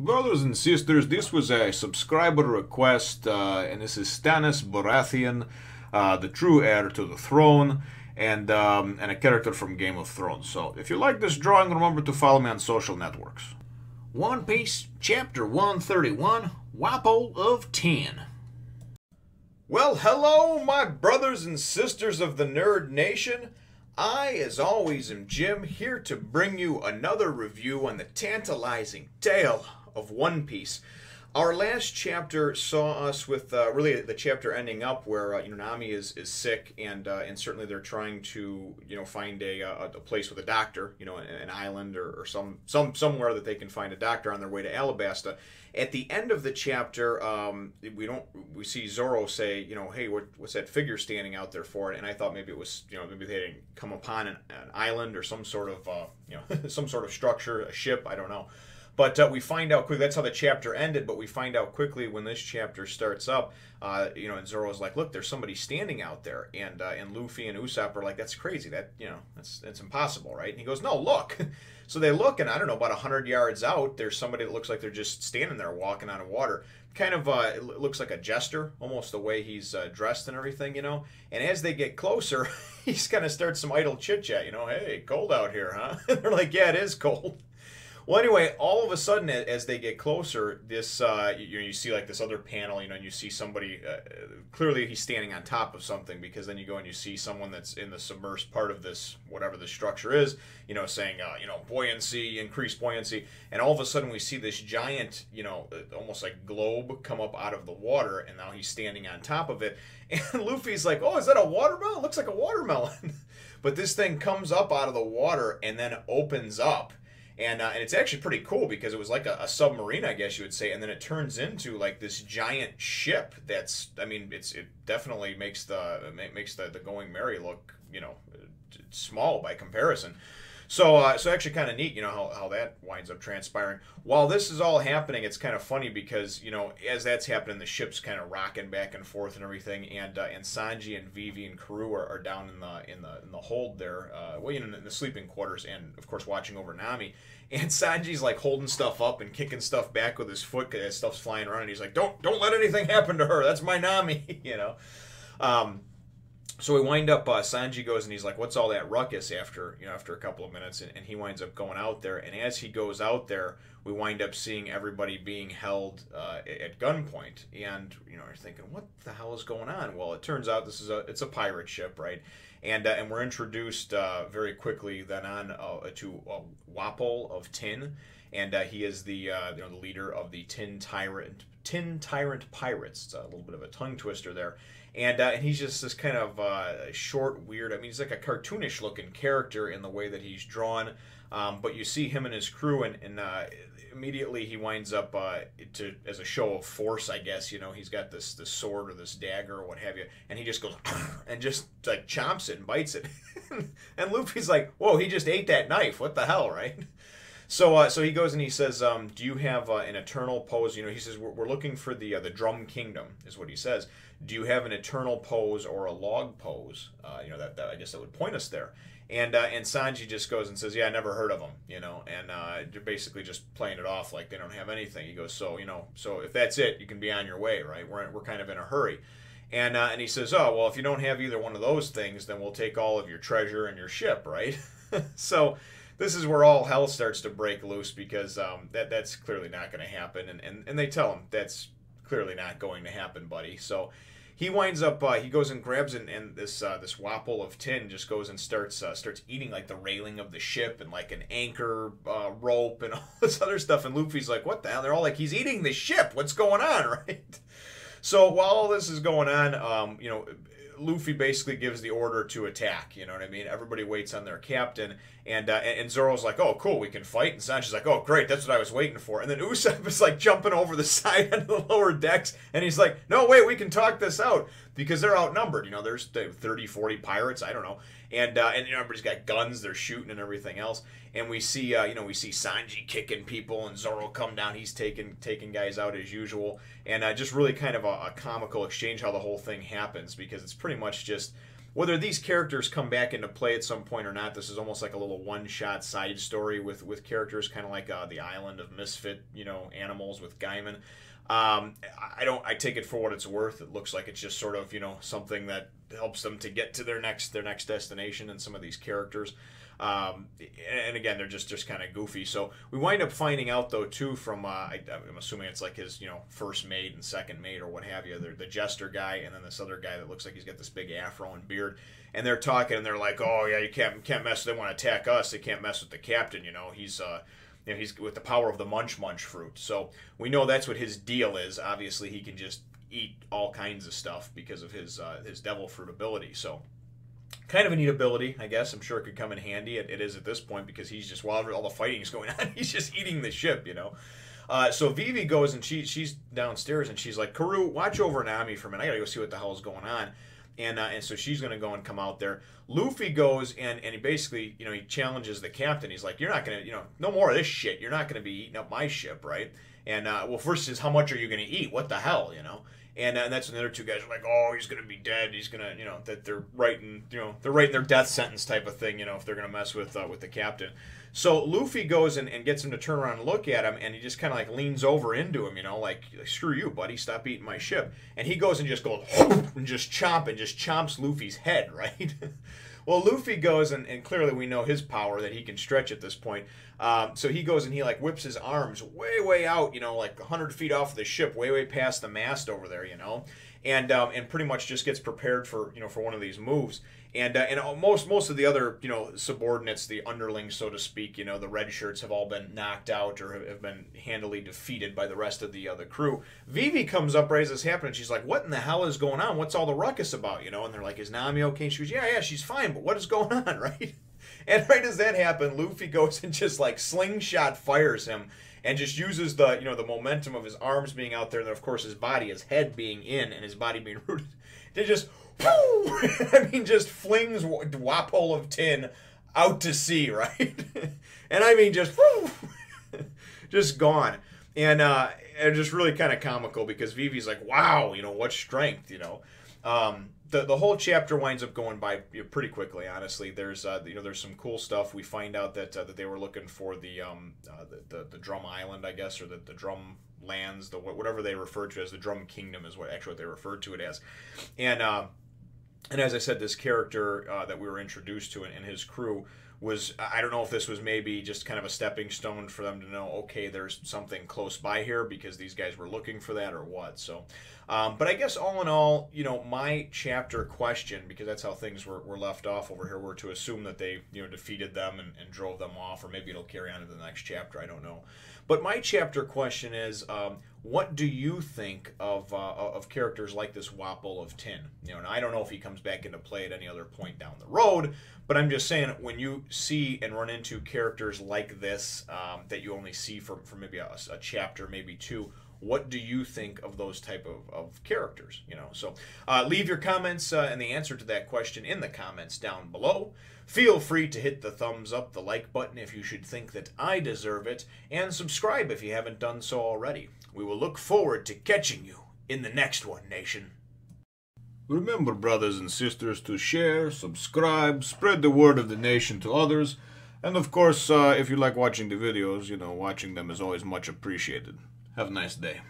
Brothers and sisters, this was a subscriber request, and this is Stannis Baratheon, the true heir to the throne, and a character from Game of Thrones. So, if you like this drawing, remember to follow me on social networks. One Piece, Chapter 131, Wapol of 10. Well, hello, my brothers and sisters of the Nerd Nation. I, as always, am Jim, here to bring you another review on the tantalizing tale of One Piece. Our last chapter saw us with really the chapter ending up where Nami is sick, and certainly they're trying to find a place with a doctor, an island or somewhere that they can find a doctor on their way to Alabasta. At the end of the chapter, we see Zoro say, hey, what's that figure standing out there for? And I thought maybe it was, maybe they didn't come upon an island or some sort of some sort of structure, a ship, I don't know. But we find out quickly, that's how the chapter ended, but we find out quickly when this chapter starts up, and Zoro's like, look, there's somebody standing out there, and Luffy and Usopp are like, that's crazy, that's impossible, right? And he goes, no, look. So they look, and I don't know, about 100 yards out, there's somebody that looks like they're just standing there walking on water. Kind of, it looks like a jester, almost the way he's dressed and everything, And as they get closer, he's kind of starts some idle chit-chat, hey, cold out here, huh? And they're like, yeah, it is cold. Well, anyway, all of a sudden, as they get closer, this you see like this other panel, and you see somebody. Clearly, he's standing on top of something, because then you go and you see someone that's in the submersed part of this, whatever the structure is, saying, buoyancy, increased buoyancy, and all of a sudden we see this giant, almost like globe come up out of the water, and now he's standing on top of it, and Luffy's like, oh, is that a watermelon? It looks like a watermelon, but this thing comes up out of the water and then opens up. And it's actually pretty cool, because it was like a submarine, I guess you would say, and then it turns into like this giant ship. That's, I mean, it definitely makes the Going Merry look, small by comparison. So actually kind of neat, how that winds up transpiring. While this is all happening, it's kind of funny because, as that's happening, the ship's kind of rocking back and forth and everything, and Sanji and Vivi and Karoo are down in the hold there, in the sleeping quarters, and of course watching over Nami. And Sanji's like holding stuff up and kicking stuff back with his foot because stuff's flying around, and he's like, "Don't let anything happen to her. That's my Nami," So we wind up, Sanji goes and he's like, what's all that ruckus after a couple of minutes? And he winds up going out there. And as he goes out there, we wind up seeing everybody being held at gunpoint. And, you're thinking, what the hell is going on? Well, it turns out it's a pirate ship, right? And we're introduced very quickly then on to Wapol of 10. And he is the leader of the Tin Tyrant Pirates. It's a little bit of a tongue twister there. And he's just this kind of short, weird, he's like a cartoonish looking character in the way that he's drawn. But you see him and his crew, and immediately he winds up, as a show of force, I guess, he's got this sword or this dagger or what have you, and he just goes, and just like chomps it and bites it. And Luffy's like, whoa, he just ate that knife, what the hell, right? So he goes and he says, do you have an eternal pose? He says, we're looking for the Drum Kingdom, is what he says. Do you have an eternal pose or a log pose? That I guess that would point us there. And Sanji just goes and says, yeah, I never heard of them, and they're basically just playing it off like they don't have anything. He goes, so if that's it, you can be on your way, right? We're kind of in a hurry. And he says, oh, well, if you don't have either one of those things, then we'll take all of your treasure and your ship, right? So this is where all hell starts to break loose, because that's clearly not going to happen. And they tell him that's clearly not going to happen, buddy. So he winds up, he goes and grabs it, and this Wapol of 10 just goes and starts eating like the railing of the ship and like an anchor rope and all this other stuff. And Luffy's like, what the hell? They're all like, he's eating the ship. What's going on, right? So while all this is going on, Luffy basically gives the order to attack, Everybody waits on their captain, and Zoro's like, oh, cool, we can fight, and Sanji's like, oh, great, that's what I was waiting for, and then Usopp is like jumping over the side of the lower decks, and he's like, no, wait, we can talk this out, because they're outnumbered, there's 30, 40 pirates, I don't know, and everybody's got guns, they're shooting and everything else, and we see Sanji kicking people, and Zoro come down, he's taking guys out as usual, and just really kind of a comical exchange how the whole thing happens, because it's pretty much just whether these characters come back into play at some point or not, this is almost like a little one-shot side story with characters, kind of like the Island of Misfit, animals with Gaiman. I take it for what it's worth. It looks like it's just sort of, something that helps them to get to their next destination, and some of these characters. And again, they're just kind of goofy. So we wind up finding out, though, too, from, I'm assuming it's like his, first mate and second mate or what have you. They're the jester guy, and then this other guy that looks like he's got this big afro and beard. And they're talking, and they're like, oh, yeah, you can't mess, they want to attack us. They can't mess with the captain, he's with the power of the Munch Munch fruit. So we know that's what his deal is. Obviously, he can just eat all kinds of stuff because of his devil fruit ability. So kind of a neat ability, I guess. I'm sure it could come in handy. It is at this point, because he's just, while all the fighting is going on, he's just eating the ship, So Vivi goes, and she's downstairs, and she's like, Karoo, watch over Nami for a minute. I gotta go see what the hell is going on. And so she's going to go and come out there. Luffy goes and he basically, he challenges the captain. He's like, you're not going to, no more of this shit. You're not going to be eating up my ship, right? And, well, first is, how much are you going to eat? What the hell, And that's when the other two guys are like, oh, he's going to be dead. He's going to, that they're writing, they're writing their death sentence type of thing, if they're going to mess with the captain. So Luffy goes and gets him to turn around and look at him, and he just kind of like leans over into him, like, screw you, buddy, stop eating my ship. And he goes and just goes, and just chomps Luffy's head, right? Well, Luffy goes, and clearly we know his power, that he can stretch at this point. So he goes and he like whips his arms way out, like 100 feet off the ship, way past the mast over there, and pretty much just gets prepared for for one of these moves. And most of the other subordinates, the underlings, so to speak, the red shirts have all been knocked out or have been handily defeated by the rest of the crew. Vivi comes up right as this happened, and she's like, "What in the hell is going on? What's all the ruckus about?" And they're like, "Is Nami okay?" And she goes, "Yeah, she's fine, but what is going on, right?" And right as that happened, Luffy goes and just like slingshot fires him, and just uses the the momentum of his arms being out there, and of course his body, his head being in, and his body being rooted, to just, I mean, just flings Wapol of tin out to sea, right? And I mean, just, just gone. And just really kind of comical, because Vivi's like, wow, what strength, The whole chapter winds up going by pretty quickly, honestly. There's there's some cool stuff. We find out that they were looking for the Drum Island, I guess, or the Drum Lands, whatever they referred to as the Drum Kingdom is what they referred to it as. And as I said, this character that we were introduced to and his crew was, I don't know if this was maybe just kind of a stepping stone for them to know, okay, there's something close by here, because these guys were looking for that, or what. So, but I guess all in all, my chapter question, because that's how things were left off over here, were to assume that they, defeated them and drove them off, or maybe it'll carry on to the next chapter, I don't know. But my chapter question is, what do you think of characters like this Wapol of Tin? And I don't know if he comes back into play at any other point down the road, but I'm just saying, when you see and run into characters like this that you only see for maybe a chapter, maybe two, what do you think of those type of characters? So leave your comments and the answer to that question in the comments down below. Feel free to hit the thumbs up, the like button if you should think that I deserve it, and subscribe if you haven't done so already. We will look forward to catching you in the next one, nation. Remember, brothers and sisters, to share, subscribe, spread the word of the nation to others, and of course, if you like watching the videos, watching them is always much appreciated. Have a nice day.